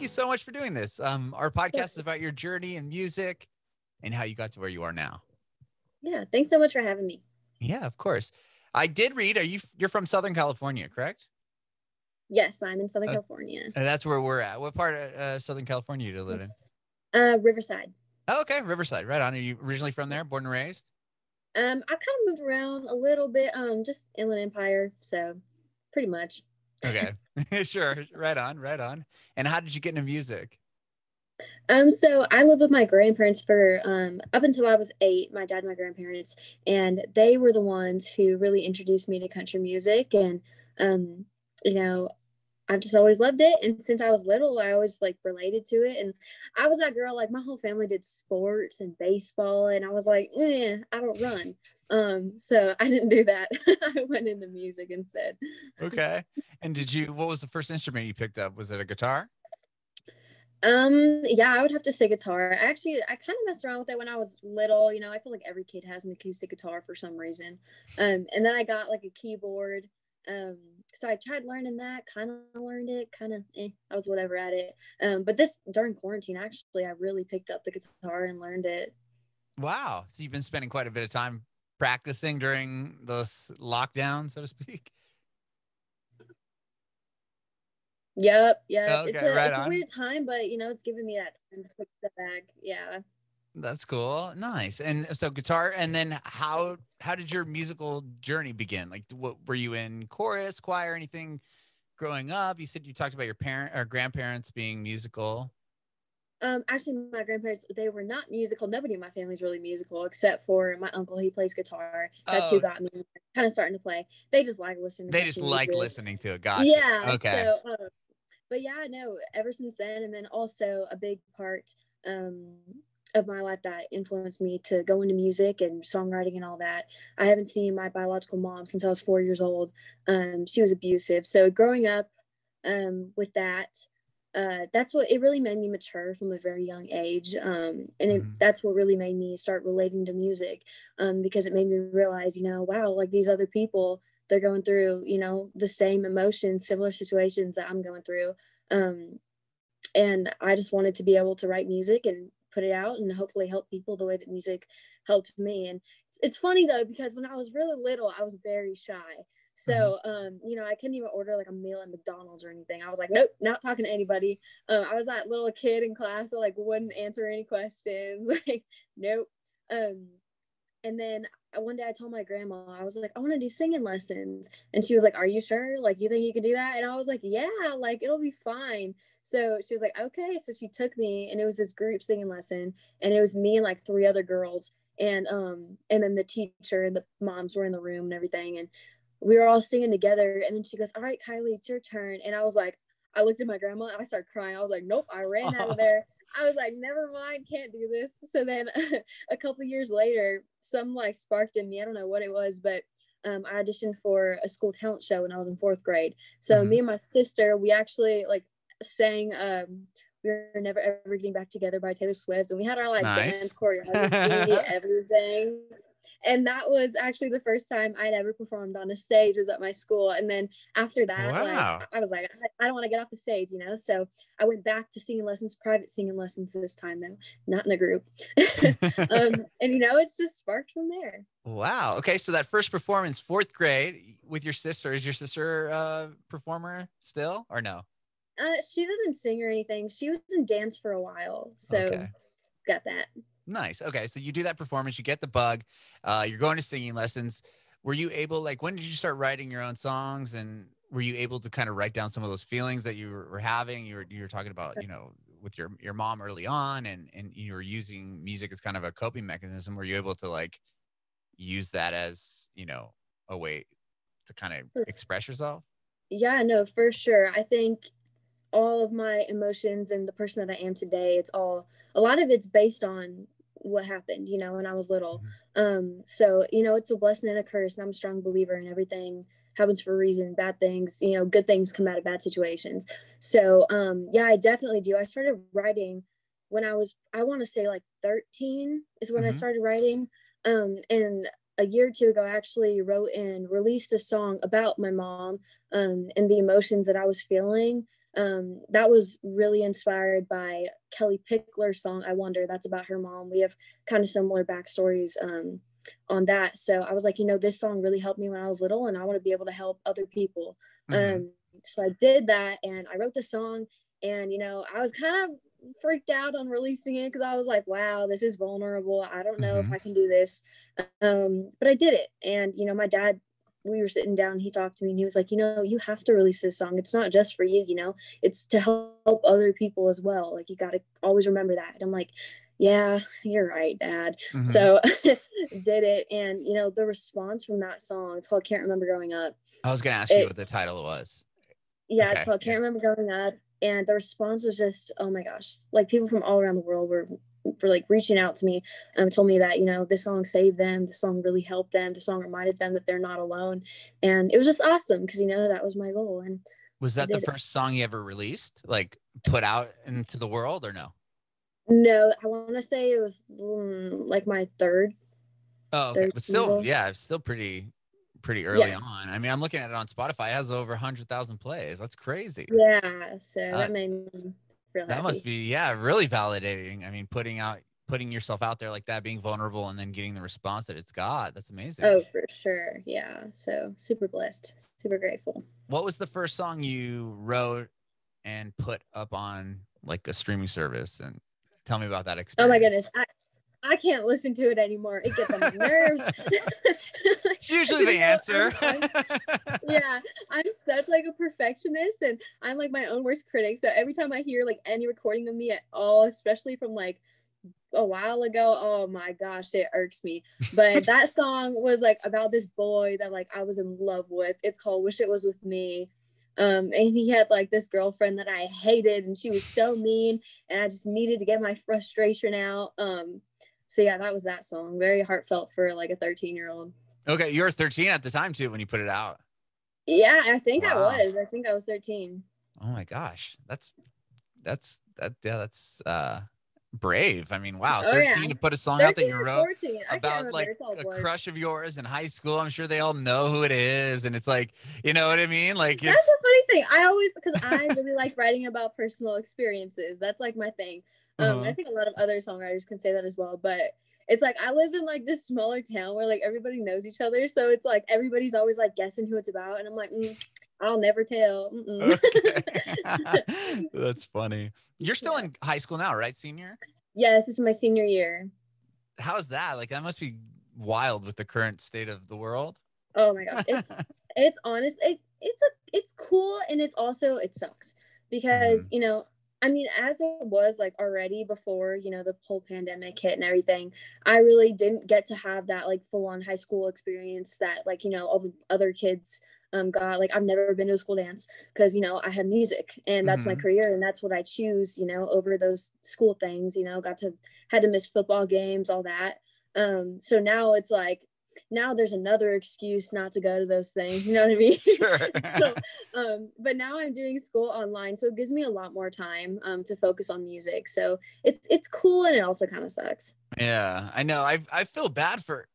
you so much for doing this. Our podcast is about your journey in music and how you got to where you are now. Yeah, thanks so much for having me. Yeah, of course. I did read. You're from Southern California, correct? Yes, I'm in Southern California. That's where we're at. What part of Southern California do you live in? Riverside. Oh, okay, Riverside. Right on. Are you originally from there, born and raised? I kind of moved around a little bit. Just Inland Empire, so pretty much. Okay, sure. Right on, right on. And how did you get into music? So I lived with my grandparents for up until I was 8, my dad and my grandparents, and they were the ones who really introduced me to country music. And you know, I've just always loved it. And since I was little, I always like related to it. And I was that girl, like my whole family did sports and baseball. And I was like, I don't run. So I didn't do that. I went into music instead. Okay. And what was the first instrument you picked up? Was it a guitar? Yeah, I would have to say guitar. I kind of messed around with it when I was little. I feel like every kid has an acoustic guitar for some reason. And then I got like a keyboard. So I tried learning that, kind of learned it, I was whatever at it. But during quarantine, actually, I really picked up the guitar and learned it. Wow. So you've been spending quite a bit of time practicing during this lockdown, so to speak. Yep. Okay, It's right a on. weird time, but it's giving me that time to put the bag. Yeah. That's cool. Nice. And so guitar, and then how did your musical journey begin? Like, what were you in chorus, choir, anything growing up? You said you talked about your parent or grandparents being musical. Actually, my grandparents, they were not musical. Nobody in my family is really musical except for my uncle. He plays guitar. That's who Oh, got me kind of starting to play. They just like listening to they just country like music. listening to it. Gotcha. Yeah. Okay. So, but yeah, no, ever since then. And then also a big part of my life that influenced me to go into music and songwriting and all that. I haven't seen my biological mom since I was 4 years old. She was abusive. So growing up with that, that's what it really made me mature from a very young age. That's what really made me start relating to music, because it made me realize, wow, like these other people, they're going through, the same emotions, similar situations that I'm going through. And I just wanted to be able to write music and put it out and hopefully help people the way that music helped me. And it's funny though, because when I was really little, I was very shy. So, I couldn't even order like a meal at McDonald's or anything. I was like, nope, not talking to anybody. I was that little kid in class that like wouldn't answer any questions. Like, nope. And then one day I told my grandma, I was like, I want to do singing lessons. And she was like, are you sure? Like, you think you can do that? And I was like, yeah, like it'll be fine. So she was like, okay. So she took me, and it was this group singing lesson, and it was me and like 3 other girls. And then the teacher and the moms were in the room and everything. And we were all singing together. And then she goes, all right, Kylie, it's your turn. And I was like, I looked at my grandma and I started crying. I was like, nope, I ran out of there. I was like, never mind, can't do this. So then a couple of years later, some like sparked in me. I don't know what it was, but I auditioned for a school talent show when I was in 4th grade. So me and my sister, we actually like sang We Were Never Ever Getting Back Together by Taylor Swift. And we had our like dance choreography, everything. And that was actually the first time I'd ever performed on a stage, was at my school. And then after that, like I was like, I don't want to get off the stage, So I went back to singing lessons, private singing lessons this time though, not in a group. And it's just sparked from there. Wow. Okay. So that first performance, 4th grade with your sister, is your sister a performer still or no? She doesn't sing or anything. She was in dance for a while. So got that. Nice. Okay. So you do that performance, you get the bug, you're going to singing lessons. Were you able, like, when did you start writing your own songs, and were you able to kind of write down some of those feelings that you were having? You were talking about, with your mom early on, and you were using music as kind of a coping mechanism. Were you able to like use that as, a way to kind of express yourself? Yeah, no, for sure. I think all of my emotions and the person that I am today, a lot of it's based on what happened, when I was little. So, it's a blessing and a curse, and I'm a strong believer in everything happens for a reason. Bad things, good things come out of bad situations. So, yeah, I definitely do. I started writing when I want to say like 13 is when I started writing. And a year or two ago, I actually wrote and released a song about my mom, and the emotions that I was feeling. That was really inspired by Kelly Pickler's song I Wonder. That's about her mom. We have kind of similar backstories on that. So I was like, this song really helped me when I was little, and I want to be able to help other people. Mm-hmm. So I did that, and I wrote the song, and I was kind of freaked out on releasing it because I was like, wow, this is vulnerable. I don't know if Mm-hmm. I can do this. But I did it. And my dad, we were sitting down, he talked to me, and he was like, you have to release this song. It's not just for you, it's to help other people as well. Like, you got to always remember that. And I'm like, yeah, you're right, Dad. Mm-hmm. So did it. And the response from that song, it's called Can't Remember Growing Up. I was gonna ask you what the title was. Yeah, it's Okay. called Can't Remember Growing Up. And the response was just, oh my gosh, like people from all around the world were like reaching out to me, told me that this song saved them, the song really helped them, the song reminded them that they're not alone. And it was just awesome because that was my goal. And was that the first song you ever released, like put out into the world, or no? No, I want to say it was like my third. Oh, okay. But still, yeah, it's still pretty early on. I mean, I'm looking at it on Spotify. It has over 100,000 plays. That's crazy. Yeah, so that made me real happy. That must be, really validating. I mean, putting yourself out there like that, being vulnerable, and then getting the response that it's got. That's amazing. Oh, for sure. Yeah. So super blessed, super grateful. What was the first song you wrote and put up on like a streaming service? And tell me about that experience. Oh my goodness. I can't listen to it anymore. It gets on my nerves. It's usually the answer. Yeah, I'm such like a perfectionist, and I'm like my own worst critic. So every time I hear like any recording of me at all, especially from like a while ago, oh my gosh, it irks me. But that song was like about this boy that like I was in love with. It's called Wish It Was With Me. And he had like this girlfriend that I hated, and she was so mean, and I just needed to get my frustration out. So yeah, that was that song. Very heartfelt for like a 13-year-old. Okay, you were 13 at the time too when you put it out. Yeah, I think I was. I think I was 13. Oh my gosh, that's brave. I mean, wow, 13 to put a song out that you wrote about like a crush of yours in high school. I'm sure they all know who it is, and it's like, you know what I mean? Like, that's a funny thing. Because I really like writing about personal experiences. That's like my thing. I think a lot of other songwriters can say that as well, but it's like I live in like this smaller town where like everybody knows each other, so it's like everybody's always like guessing who it's about, and I'm like, I'll never tell. Okay. That's funny. You're still in high school now, right? Senior? Yes, this is my senior year. How's that? Like, that must be wild with the current state of the world. Oh my gosh, it's honest. It's cool, and it sucks because I mean, as it was like already before, the whole pandemic hit and everything, I really didn't get to have that like full on high school experience that like, all the other kids got. Like, I've never been to a school dance because, I had music, and that's my career, and that's what I choose, over those school things, had to miss football games, all that. So now it's like, now there's another excuse not to go to those things, you know what I mean? Sure. So, but now I'm doing school online, so it gives me a lot more time to focus on music. So it's cool, and it also kind of sucks. Yeah, I know. I feel bad for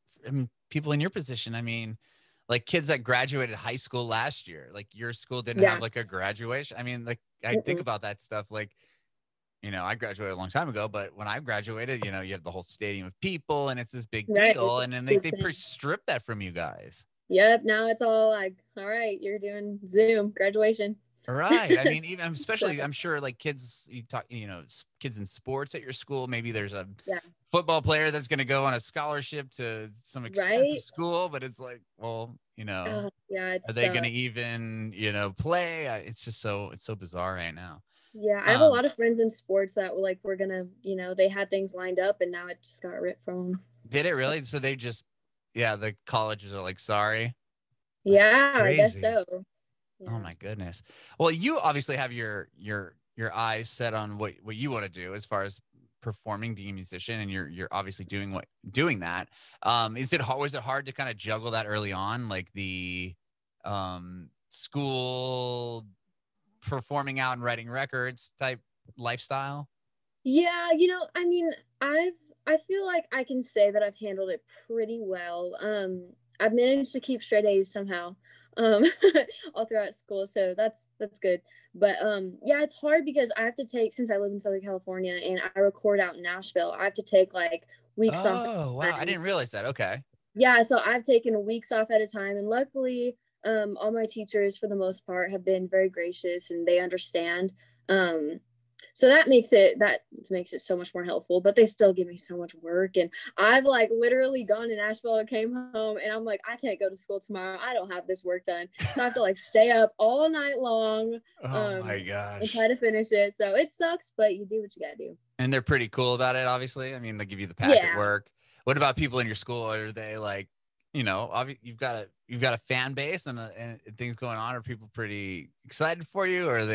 people in your position. I mean, like kids that graduated high school last year, like your school didn't have like a graduation. I mean, like I think about that stuff, like, I graduated a long time ago, but when I graduated, you have the whole stadium of people, and it's this big deal. And then they strip that from you guys. Yep. Now it's all like, all right, you're doing Zoom graduation. Right. I mean, even especially, I'm sure like kids, kids in sports at your school, maybe there's a football player that's going to go on a scholarship to some expensive school, but it's like, well, are they going to even, play? It's just it's so bizarre right now. Yeah, I have a lot of friends in sports that were like, we're gonna, they had things lined up, and now it just got ripped from them. Did it really? So they just, the colleges are like, sorry. Yeah, I guess so. Yeah. Oh my goodness. Well, you obviously have your eyes set on what you want to do as far as performing, being a musician, and you're obviously doing that. Was it hard to kind of juggle that early on, like the school, performing out and writing records type lifestyle? Yeah, I mean, I feel like I can say that I've handled it pretty well. I've managed to keep straight A's somehow. um, all throughout school. So that's good. But yeah, it's hard because I have to take, since I live in Southern California and I record out in Nashville, I have to take like weeks off. Oh, wow. I didn't realize that. Okay. Yeah, so I've taken weeks off at a time, and luckily, all my teachers for the most part have been very gracious and they understand. Um, so that makes it so much more helpful. But they still give me so much work, and I've like literally gone to Nashville and came home, and I'm like, I can't go to school tomorrow. I don't have this work done, so I have to like stay up all night long, Oh my and gosh. try to finish it. So it sucks, but you do what you gotta do. And they're pretty cool about it, obviously. I mean, they give you the packet Yeah. work. What about people in your school? Are they like, you've got a fan base and things going on? Are people pretty excited for you, or is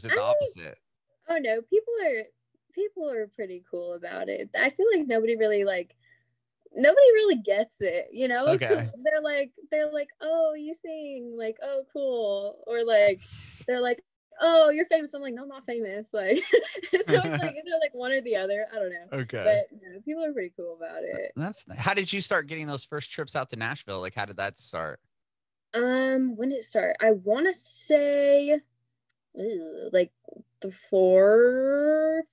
it the opposite? Oh no, people are pretty cool about it. I feel like nobody really gets it, you know, because Okay. they're like, oh, you sing, like, oh, cool, or like they're like, oh, you're famous. I'm like, no, I'm not famous. Like, so it's like they're like one or the other. I don't know, Okay. but you know, people are pretty cool about it. How did you start getting those first trips out to Nashville? Like, how did that start? When did it start? I want to say like the 4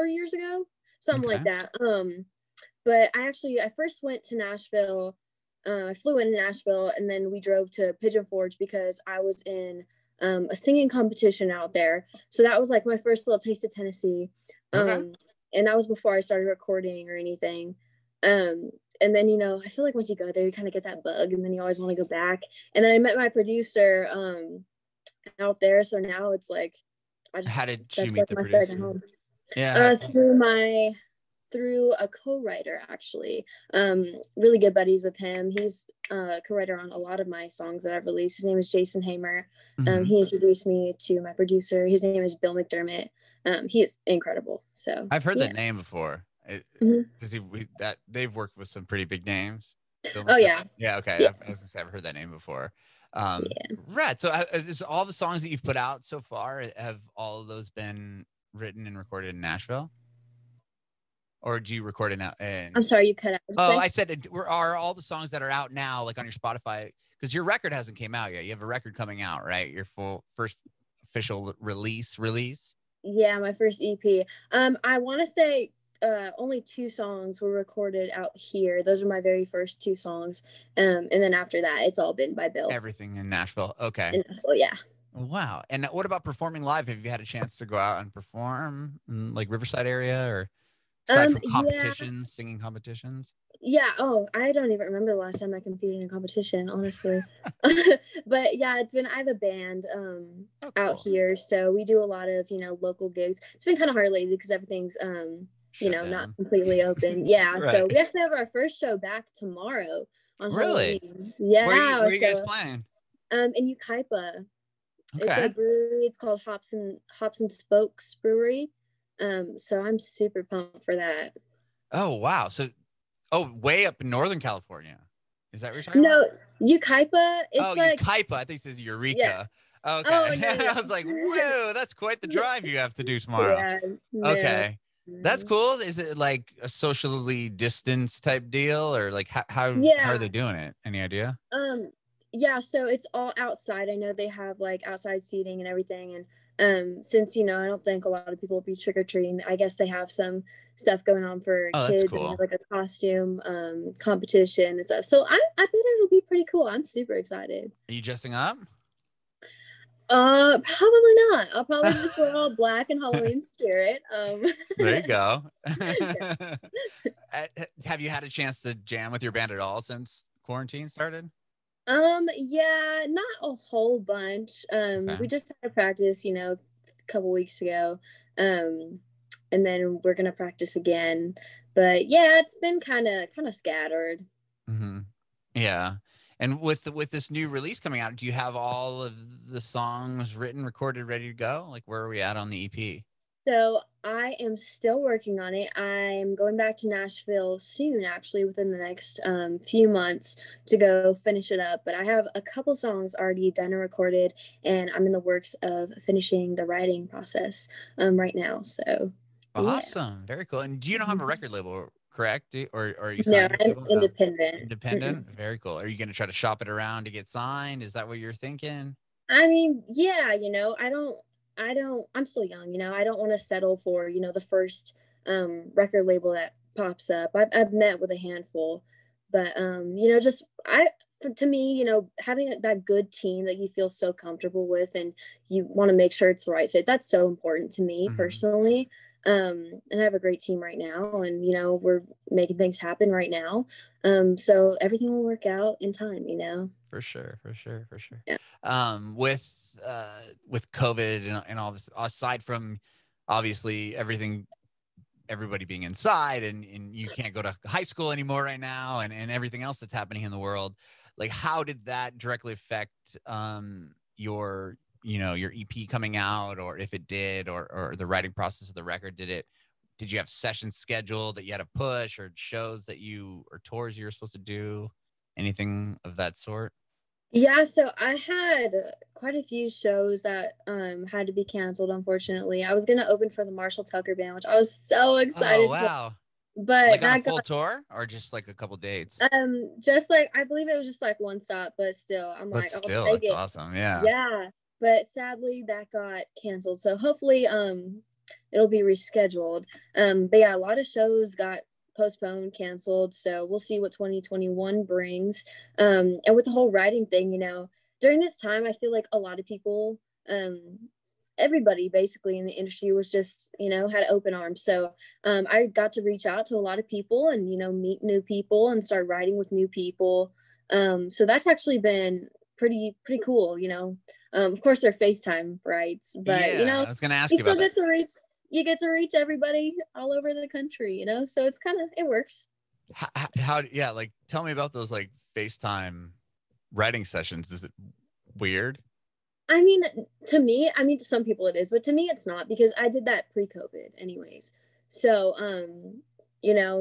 years ago, something like Okay. that. But I first went to Nashville. I flew into Nashville and then we drove to Pigeon Forge because I was in a singing competition out there. So that was like my first little taste of Tennessee. Okay. And that was before I started recording or anything. And then, you know, I feel like once you go there, you kind of get that bug and then you always want to go back. And then I met my producer out there. So now it's like, How did you that's meet like the my second producer? home. Yeah. Through a co-writer actually. Really good buddies with him. He's a co-writer on a lot of my songs that I've released. His name is Jason Hamer. Mhm. He introduced me to my producer. His name is Bill McDermott. He is incredible. So I've heard yeah. that name before. Mhm. Does that they've worked with some pretty big names? Bill Oh McDermott? yeah. Yeah. Okay. Yeah. I was gonna say I've heard that name before. Yeah. Right. So is all the songs that you've put out so far, have all of those been written and recorded in Nashville, or do you record it out I'm in? sorry, you cut out. What'd you Oh, say? I said, are all the songs that are out now, like on your Spotify, because your record hasn't came out yet. You have a record coming out, right? Your full first official release. Yeah, my first EP. I want to say only two songs were recorded out here. Those are my very first two songs. And then after that, it's all been by Bill. Everything in Nashville. Okay. And well, yeah. Wow. And what about performing live? Have you had a chance to go out and perform in like Riverside area, or aside from Yeah, competitions, singing competitions? yeah. Oh, I don't even remember the last time I competed in a competition, honestly. But yeah, I have a band Oh, out cool. here, so we do a lot of, you know, local gigs. It's been kind of hard lately because everything's you Shut know, not down. completely open. Yeah, Right. so we actually have our first show back tomorrow on Really? Halloween. Where Yeah, are you guys so playing? in Ukaipa. It's a Okay. brewery. It's called Hops and Spokes Brewery. So I'm super pumped for that. Oh, wow. So, way up in Northern California. Is that what you're talking about? No, Ukaipa, Oh, it's like, Ukaipa. I think it says yeah. Eureka. Okay. Oh, no, I was like, no. whoa, that's quite the drive you have to do tomorrow. Yeah, no. Okay. That's cool. Is it like a socially distanced type deal, or like how are Yeah. they doing it? Any idea? Um, yeah, so it's all outside. I know they have like outside seating and everything. And since, you know, I don't think a lot of people will be trick-or-treating, I guess they have some stuff going on for Oh, that's kids and they have cool. like a costume competition and stuff. So I bet it'll be pretty cool. I'm super excited. Are you dressing up? Probably not. I'll probably just wear all black and Halloween spirit. There you go. Yeah. Have you had a chance to jam with your band at all since quarantine started? Yeah, not a whole bunch. Okay. We just had a practice, you know, a couple weeks ago. Um, and then we're gonna practice again. But yeah, it's been kind of scattered. Mm-hmm. Yeah. And with this new release coming out, do you have all of the songs written, recorded, ready to go? Like, where are we at on the EP? So I am still working on it. I'm going back to Nashville soon, actually, within the next few months to go finish it up. But I have a couple songs already done and recorded, and I'm in the works of finishing the writing process right now. So yeah. Awesome. Very cool. And do you don't have a record label correct? Or are you No, signed with I'm people? No. independent. Mm-mm. Independent? Very cool. Are you going to try to shop it around to get signed? Is that what you're thinking? I mean, yeah, I'm still young, I don't want to settle for, the first record label that pops up. I've met with a handful, but just to me, having that good team that you feel so comfortable with and you want to make sure it's the right fit. That's so important to me Mhm. personally. And I have a great team right now, and we're making things happen right now. So everything will work out in time. For sure, for sure, for sure. Yeah. With with COVID and all this, aside from obviously everybody being inside and you can't go to high school anymore right now and everything else that's happening in the world, like how did that directly affect your your EP coming out, or if it did, or the writing process of the record? Did you have sessions scheduled that you had to push, or shows that you or tours you were supposed to do, anything of that sort? Yeah, so I had quite a few shows that had to be canceled, unfortunately. I was gonna open for the Marshall Tucker Band, which I was so Oh excited for, wow. but Like on a that full got tour or just like a couple dates? just like I believe it was just like one stop, but still, I'm But like, I'll still, take that's it. awesome. Yeah. Yeah, but sadly that got canceled. So hopefully it'll be rescheduled. But yeah, a lot of shows got postponed, canceled. So we'll see what 2021 brings. And with the whole writing thing, during this time, I feel like a lot of people, everybody basically in the industry was just, had open arms. So I got to reach out to a lot of people and, meet new people and start writing with new people. So that's actually been pretty cool. Of course they're FaceTime rights, but Yeah. I was gonna ask you you about still that. get to reach everybody all over the country, so it works. Yeah, like tell me about those like FaceTime writing sessions. Is it weird? I mean, to some people it is, but to me it's not, because I did that pre-COVID anyways. So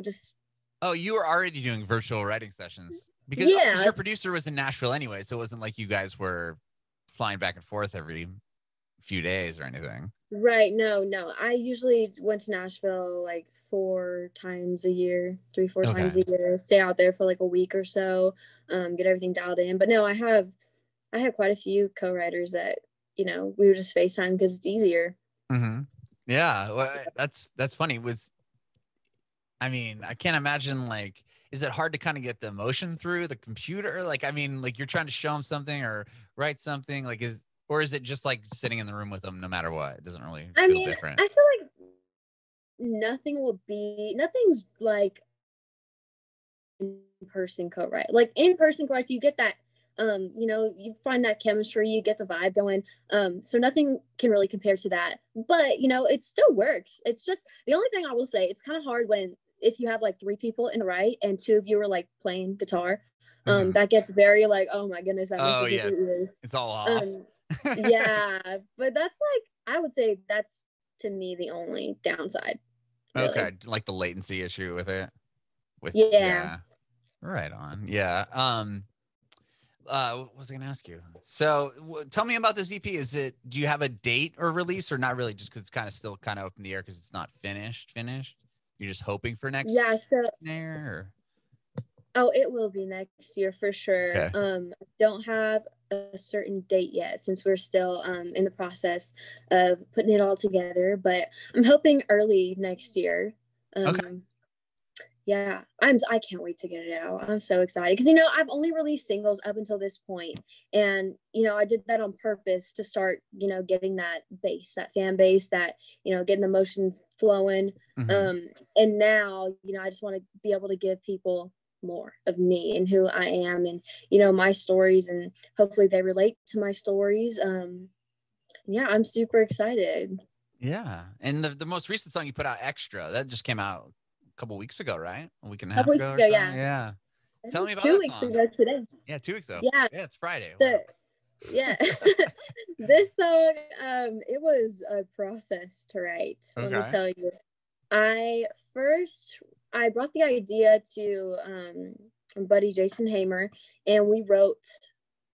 just Oh, you were already doing virtual writing sessions because yeah. your producer was in Nashville anyway, so it wasn't like you guys were flying back and forth every few days or anything. Right. No. I usually went to Nashville like 4 Okay. times a year, stay out there for like a week or so, get everything dialed in. But no, I have quite a few co-writers that, we would just FaceTime because it's easier. Mm-hmm. Yeah, well, that's funny. I mean, I can't imagine, like, is it hard to kind of get the emotion through the computer? Like, I mean, like you're trying to show them something or write something, like or is it just like sitting in the room with them no matter what? It doesn't really I feel mean, different. I feel like nothing's like in-person co-write. Like in-person co-write, you get that you find that chemistry, you get the vibe going. So nothing can really compare to that. But it still works. It's just the only thing I will say, it's kind of hard when if you have like three people in the right and two of you are like playing guitar. Mhm. That gets very like, oh my goodness, that Oh messes with yeah, your ears. it's all off. Um, yeah, but that's like I would say that's to me the only downside, really. Okay, like the latency issue with it. Yeah. Yeah, right on. Yeah. What was I gonna ask you? So, tell me about this EP. Do you have a date or release, or not really? Just because it's kind of still kind of up in the air because it's not finished. Finished. You're just hoping for Yeah, next so year. oh, it will be next year for sure. Okay. I don't have a certain date yet since we're still in the process of putting it all together, but I'm hoping early next year. Okay. Um, yeah, I can't wait to get it out. I'm so excited because I've only released singles up until this point, and I did that on purpose to start getting that base, that fan base, that getting the emotions flowing. Hmm. Um, and now I just want to be able to give people more of me and who I am, and my stories, and hopefully they relate to my stories. Yeah, I'm super excited. Yeah. And the most recent song you put out, Extra, that just came out a couple weeks ago, right? A week and a A half couple weeks ago or ago, so. yeah, Yeah. I Tell think me about two that weeks song. ago today. Yeah, 2 weeks ago. Yeah, Yeah, it's Friday. Wow. the yeah. This song, it was a process to write, let me Okay. tell you. I first i brought the idea to buddy Jason Hamer, and we wrote,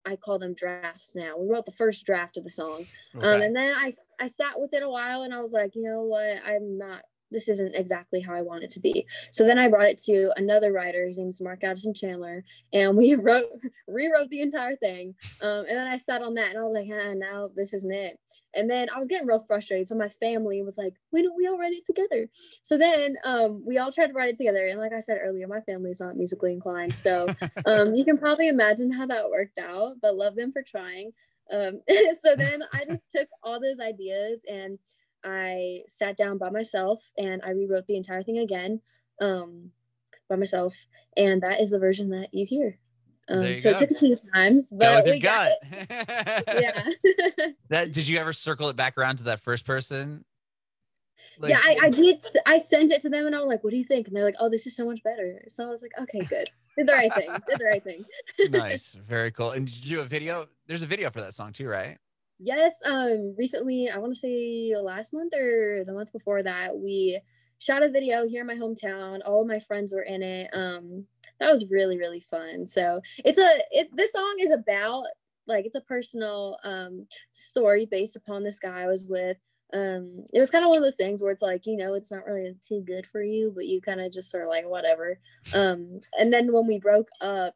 I call them drafts now. We wrote the first draft of the song. Okay. And then I sat with it a while, and I was like, you know what, I'm not this isn't exactly how I want it to be. So then I brought it to another writer. His name's Mark Addison Chandler, and we rewrote the entire thing. And then I sat on that, and I was like, now this isn't it. And then I was getting real frustrated. So my family was like, why don't we all write it together? So then we all tried to write it together. And like I said earlier, my family's not musically inclined. So you can probably imagine how that worked out, but love them for trying. So then I just took all those ideas and I sat down by myself and I rewrote the entire thing again by myself. And that is the version that you hear. So it took a few times, but we got it. Yeah. That, did you ever circle it back around to that first person? Like, yeah, I did. I sent it to them and I was like, what do you think? And they're like, oh, this is so much better. So I was like, okay, good. Did the right thing. Did the right thing. Nice. Very cool. And did you do a video? There's a video for that song too, right? Yes. Recently, I want to say last month or the month before that, we shot a video here in my hometown. All of my friends were in it. That was really, really fun. So this song is about, like, it's a personal story based upon this guy I was with. It was kind of one of those things where it's like, you know, it's not really too good for you, but you kind of just sort of like, whatever. And then when we broke up,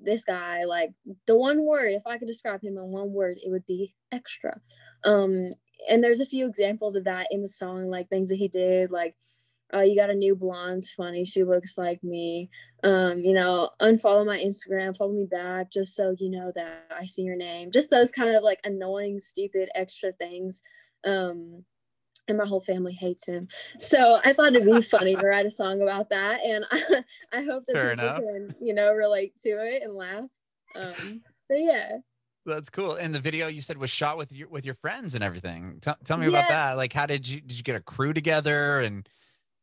this guy, like, the one word, if I could describe him in one word, it would be extra. And there's a few examples of that in the song, like things that he did, like, you got a new blonde, funny, she looks like me. You know, unfollow my Instagram, follow me back, just so you know that I see your name. Just those kind of like annoying, stupid, extra things. And my whole family hates him. So I thought it'd be funny to write a song about that. And I hope that people can, you know, relate to it and laugh. But yeah. That's cool. And the video you said was shot with your friends and everything. Tell me about that. Like, how did you get a crew together, and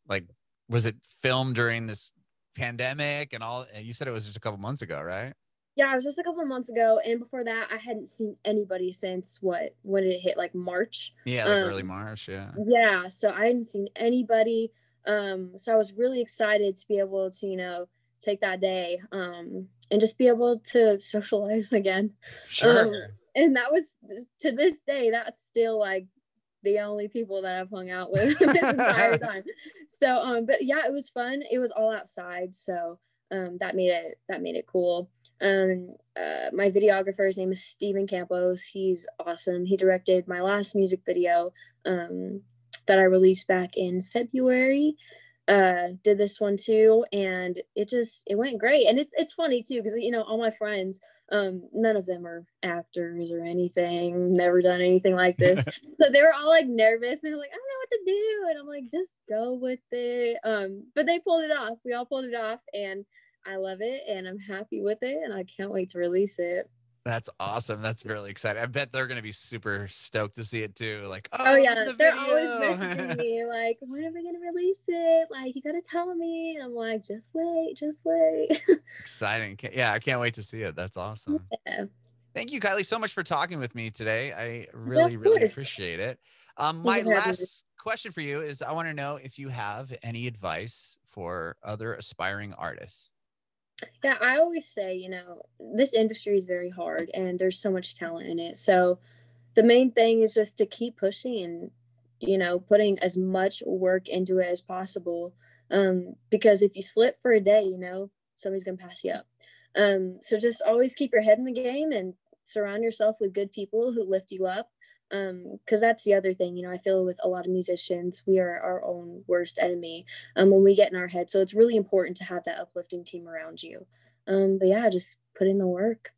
like, was it filmed during this pandemic and all? You said it was just a couple months ago, right? Yeah, it was just a couple of months ago, and before that, I hadn't seen anybody since when did it hit, like March? Yeah, like early March. Yeah. Yeah, so I hadn't seen anybody. So I was really excited to be able to, you know, take that day, and just be able to socialize again. Sure. And that was, to this day, that's still like the only people that I've hung out with this entire time. So, but yeah, it was fun. It was all outside, so that made it cool. My videographer's name is Steven Campos. He's awesome. He directed my last music video that I released back in February. Did this one too, and it went great. And it's funny too, because, you know, all my friends, none of them are actors or anything, never done anything like this. So they were all like nervous, and they're like, I don't know what to do, and I'm like, just go with it. But they pulled it off. We all pulled it off, and I love it, and I'm happy with it, and I can't wait to release it. That's awesome. That's really exciting. I bet they're going to be super stoked to see it too. Like, oh yeah, they're always messaging me like, when are we going to release it? Like, you got to tell me. And I'm like, just wait. Exciting. Yeah, I can't wait to see it. That's awesome. Yeah. Thank you, Kylie, so much for talking with me today. I really appreciate it. My last question for you is, I want to know if you have any advice for other aspiring artists. Yeah, I always say, you know, this industry is very hard and there's so much talent in it. So the main thing is just to keep pushing and, you know, putting as much work into it as possible. Because if you slip for a day, you know, somebody's going to pass you up. So just always keep your head in the game and surround yourself with good people who lift you up. Because that's the other thing, you know, I feel with a lot of musicians, we are our own worst enemy when we get in our head. So it's really important to have that uplifting team around you. But yeah, just put in the work.